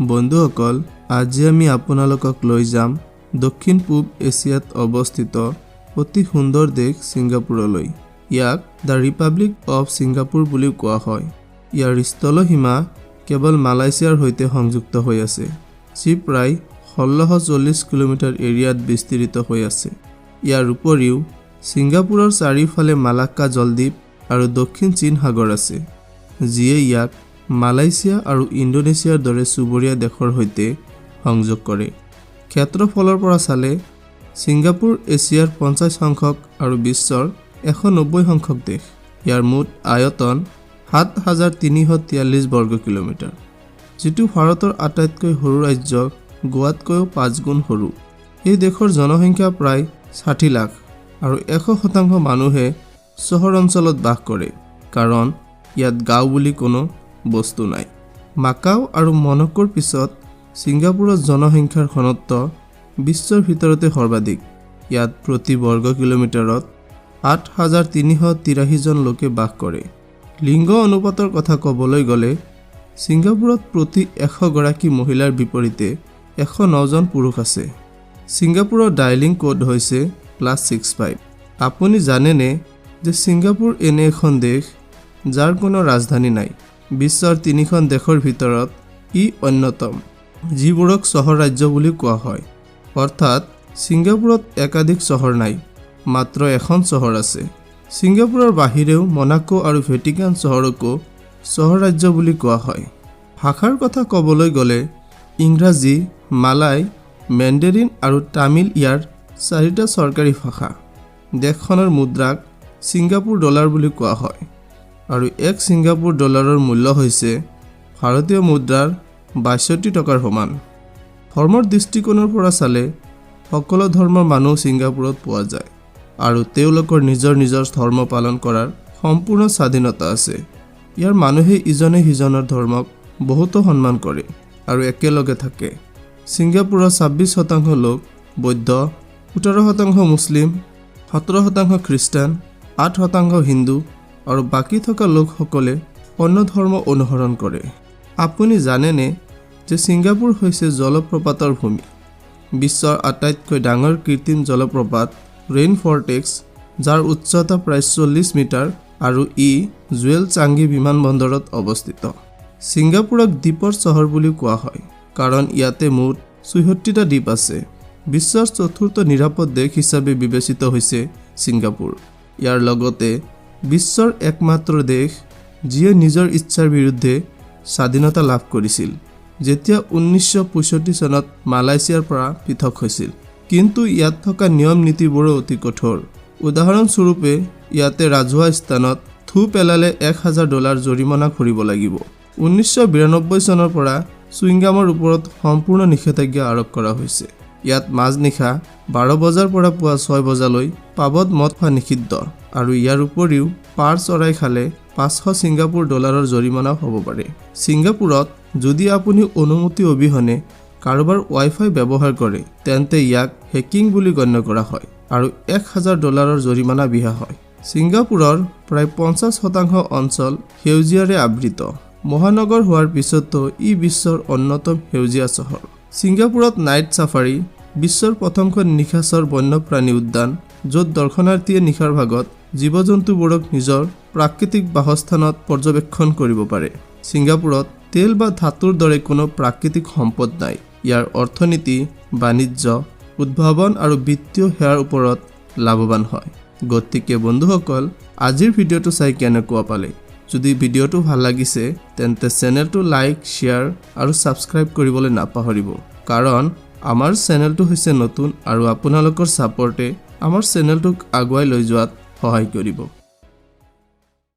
বন্ধুসকল, আজি আমি আপোনালোকক লৈ যাম দক্ষিণ পূব এছিয়াত অৱস্থিত অতি সুন্দৰ দেশ ছিংগাপুৰলৈ। ইয়াক দ্য ৰিপাব্লিক অফ ছিংগাপুৰ বুলি কোৱা হয়। ইয়াৰ স্থলসীমা কেৱল মালয়েছিয়াৰ সৈতে সংযুক্ত হৈ আছে, যি প্ৰায় 1640 কিলোমিটাৰ এৰিয়াত বিস্তৃত হৈ আছে। ইয়াৰ উপৰিও ছিংগাপুৰৰ চাৰিওফালে মালাক্কা জলদ্বীপ আৰু দক্ষিণ চীন সাগৰ আছে, যিয়ে ইয়াক মালয়েছিয়া আৰু ইণ্ডোনেছিয়াৰ দৰে চুবুৰীয়া দেশৰ সৈতে সংযোগ কৰে। ক্ষেত্ৰফলৰ পৰা চালে ছিংগাপুৰ এছিয়াৰ 50 সংখ্যক আৰু বিশ্বৰ 190 সংখ্যক দেশ। ইয়াৰ মুঠ আয়তন 7343 বৰ্গ কিলোমিটাৰ, যিটো ভাৰতৰ আটাইতকৈ সৰু ৰাজ্য গোৱাতকৈও 5 গুণ সৰু। এই দেশৰ জনসংখ্যা প্ৰায় 60 লাখ আৰু 100% মানুহে চহৰ অঞ্চলত বাস কৰে, কাৰণ ইয়াত গাঁও বুলি কোনো বস্তু নাই। মাকাও আৰু মনকোৰ পিছত ছিংগাপুৰৰ জনসংখ্যাৰ ঘনত্ব বিশ্বৰ ভিতৰতে সৰ্বাধিক। ইয়াত প্ৰতি বৰ্গ কিলোমিটাৰত 8383 জন লোকে বাস কৰে। লিংগ অনুপাতৰ কথা ক'বলৈ গ'লে ছিংগাপুৰত প্ৰতি 100 গৰাকী মহিলাৰ বিপৰীতে 109 জন পুৰুষ আছে। ছিংগাপুৰৰ ডায়েলিং কোড হৈছে +65। আপুনি জানেনে যে ছিংগাপুৰ এনে এখন দেশ যাৰ কোনো ৰাজধানী নাই? বিশ্বৰ 3খন দেশৰ ভিতৰত ই অন্যতম, যিবোৰক চহৰ ৰাজ্য বুলি কোৱা হয়। অৰ্থাৎ ছিংগাপুৰত একাধিক চহৰ নাই, মাত্ৰ এখন চহৰ আছে। ছিংগাপুৰৰ বাহিৰেও মনাকো আৰু ভেটিকান চহৰকো চহৰ ৰাজ্য বুলি কোৱা হয়। ভাষাৰ কথা ক'বলৈ গ'লে ইংৰাজী, মালাই, মেণ্ডাৰিন আৰু তামিল ইয়াৰ 4টা চৰকাৰী ভাষা। দেশখনৰ মুদ্ৰাক ছিংগাপুৰ ডলাৰ বুলি কোৱা হয় আৰু 1 ছিংগাপুৰ ডলাৰৰ মূল্য হৈছে ভাৰতীয় মুদ্ৰাৰ 62 টকাৰ সমান। ধৰ্মৰ দৃষ্টিকোণৰ পৰা চালে সকলো ধৰ্মৰ মানুহ ছিংগাপুৰত পোৱা যায় আৰু তেওঁলোকৰ নিজৰ নিজৰ ধৰ্ম পালন কৰাৰ সম্পূৰ্ণ স্বাধীনতা আছে। ইয়াৰ মানুহে ইজনে সিজনৰ ধৰ্মক বহুতো সন্মান কৰে আৰু একেলগে থাকে। ছিংগাপুৰৰ 26% লোক বৌদ্ধ, 17% মুছলিম, 17% খ্ৰীষ্টান, 8% হিন্দু আৰু বাকী থকা লোকসকলে অন্য ধৰ্ম অনুসৰণ কৰে। আপুনি জানেনে যে ছিংগাপুৰ হৈছে জলপ্ৰপাতৰ ভূমি? বিশ্বৰ আটাইতকৈ ডাঙৰ কৃত্ৰিম জলপ্ৰপাত ৰেইন ফৰ্টেক্স, যাৰ উচ্চতা প্ৰায় 40 মিটাৰ আৰু ই জুৱেল চাংগি বিমানবন্দৰত অৱস্থিত। ছিংগাপুৰক দ্বীপৰ চহৰ বুলি কোৱা হয়, কাৰণ ইয়াতে মুঠ 74টা দ্বীপ আছে। বিশ্বৰ 4ৰ্থ নিৰাপদ দেশ হিচাপে বিবেচিত হৈছে ছিংগাপুৰ। ইয়াৰ লগতে বিশ্বৰ একমাত্ৰ দেশ যিয়ে নিজৰ ইচ্ছাৰ বিৰুদ্ধে স্বাধীনতা লাভ কৰিছিল, যেতিয়া 1965 চনত মালয়েছিয়াৰ পৰা পৃথক হৈছিল। কিন্তু ইয়াত থকা নিয়ম নীতিবোৰো অতি কঠোৰ। উদাহৰণস্বৰূপে, ইয়াতে ৰাজহুৱা স্থানত থু পেলালে $1000 জৰিমনা ভৰিব লাগিব। 1992 চনৰ পৰা চুইংগামৰ ওপৰত সম্পূৰ্ণ নিষেধাজ্ঞা আৰোপ কৰা হৈছে। ইয়াত মাজনিশা 12 বজাৰ পৰা পুৱা 6 বজালৈ পাবত মদ খোৱা নিষিদ্ধ আৰু ইয়াৰ উপৰিও পাৰ চৰাই খালে 500 ছিংগাপুৰ ডলাৰৰ জৰিমনা হ'ব পাৰে। ছিংগাপুৰত যদি আপুনি অনুমতি অবিহনে কাৰোবাৰ ৱাইফাই ব্যৱহাৰ কৰে, তেন্তে ইয়াক হেকিং বুলি গণ্য কৰা হয় আৰু $1000 জৰিমনা বিহা হয়। ছিংগাপুৰৰ প্ৰায় 50% অঞ্চল সেউজীয়াৰে আবৃত। মহানগৰ হোৱাৰ পিছতো ই বিশ্বৰ অন্যতম সেউজীয়া চহৰ। ছিংগাপুৰত নাইট ছাফাৰী, বিশ্বৰ প্ৰথমখন নিশাচৰ বন্যপ্ৰাণী উদ্যান, য'ত দৰ্শনাৰ্থীয়ে নিশাৰ ভাগত জীৱ-জন্তুবোৰক নিজৰ প্ৰাকৃতিক বাসস্থানত পৰ্যবেক্ষণ কৰিব পাৰে। ছিংগাপুৰত তেল বা ধাতুৰ দৰে কোনো প্ৰাকৃতিক সম্পদ নাই। ইয়াৰ অৰ্থনীতি বাণিজ্য, উদ্ভাৱন আৰু বিত্তীয় সেৱাৰ ওপৰত লাভৱান হয়। গতিকে বন্ধুসকল, আজিৰ ভিডিঅ'টো চাই কেনেকুৱা পালে? যদি ভিডিঅ'টো ভাল লাগিছে তেন্তে চেনেলটো লাইক, শ্বেয়াৰ আৰু ছাবস্ক্ৰাইব কৰিবলৈ নাপাহৰিব, কাৰণ আমাৰ চেনেলটো হৈছে নতুন আৰু আপোনালোকৰ ছাপৰ্টে আমাৰ চেনেলটোক আগুৱাই লৈ যোৱাত সহায় কৰিব।